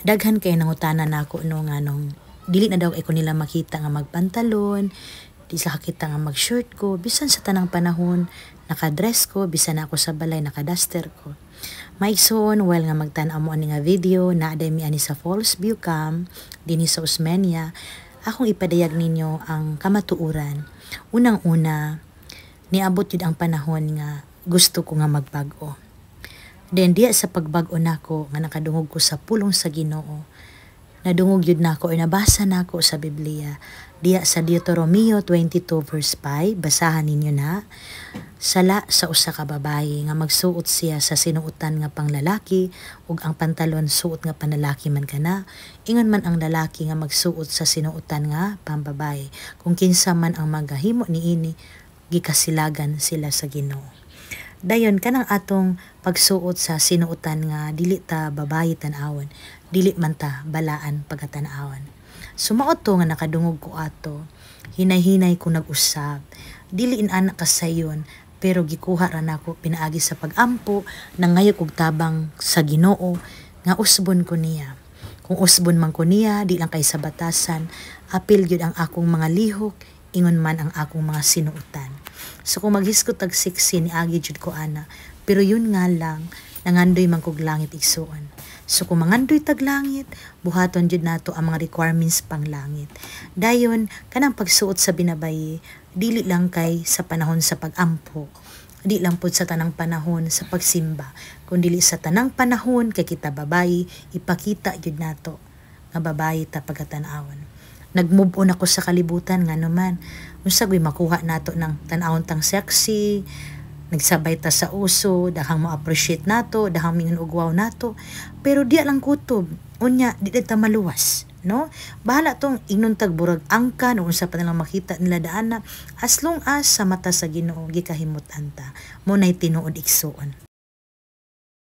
Daghan kay nangutanan nako no nga nung dili na daw ko nila makita nga magpantalon, di sila kakita nga mag-shirt ko, bisan sa tanang panahon, naka-dress ko, bisan ako sa balay, naka-duster ko. Maigsoon, while nga magtanaw mo ani nga video, naaday mi ani sa Falls View Cam, dinhi sa Osmeña, akong ipadayag ninyo ang kamatuuran. Unang-una, niabot yun ang panahon nga gusto ko nga magbago. Then diya sa pagbago nako nga nakadungog ko sa pulong sa Ginoo. Nadungog yun nako o nabasa nako sa Biblia. Diya sa Deuteronomio 22 verse 5, basahan ninyo na. Sala sa usa ka babaye nga magsuot siya sa sinuotan nga panglalaki ug ang pantalon suot nga panlalaki man kana. Ingon man ang lalaki nga magsuot sa sinuotan nga pambabaye. Kung kinsa man ang magahimo niini, gikasilagan sila sa Ginoo. Dayon kanang atong pagsuot sa sinuotan nga dili ta babayi tan-awon, dili man ta balaan pagatan-awon. Sumaot to nga nakadungog ko ato, hinay-hinay ko nag-usab, dili inanak kasayon, pero gikuha ra nako pinaagi sa pagampo nang ngayog og tabang sa Ginoo nga usbon ko niya. Kung usbon man ko niya, di lang kay sa batasan, apil gyud ang akong mga lihok, ingon man ang akong mga sinuotan. So kung maghiskot tag siksi ni agi jud ko ana, pero yun nga lang nangandoy man kog langit igsuon. So kung mangandoy tag langit, buhaton jud nato ang mga requirements pang langit. Dayon kanang pagsuot sa binabayi, dili lang kay sa panahon sa pagampo, di lang pud sa tanang panahon sa pagsimba, kundi sa tanang panahon kay kita babayi, ipakita jud nato nga babayi ta pagatan-awon. Nag-move on ako sa kalibutan nga naman. Unsa gay makuha nato ng tan-awon tang sexy, nagsabay ta sa uso, dahang mo-appreciate nato, dahang mingon og wow nato, pero di lang kutob. Unya di ta maluwas, no? Bahala tong inuntag burag angkan o unsa pa nilang makita nila daana, as long as sa mata sa Ginoo gikahimutan ta. Mo nay tinuod igsuon.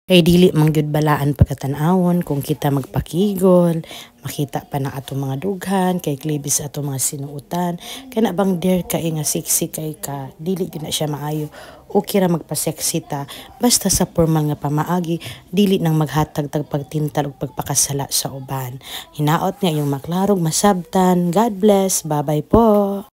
Kay dili man gyud balaan pagkatan-awon kung kita magpakigol, makita pa na ato mga dughan, kay klibis ato mga sinuotan, kay na bang dare kay nga sexy kay ka, dili gyud na siya maayo. Okay ra magpa-sexy ta, basta sa formal nga pamaagi, dili nang maghatag tag pagtintal ug pagpakasala sa uban. Hinaot nga yung maklarog masabtan. God bless. Bye-bye po.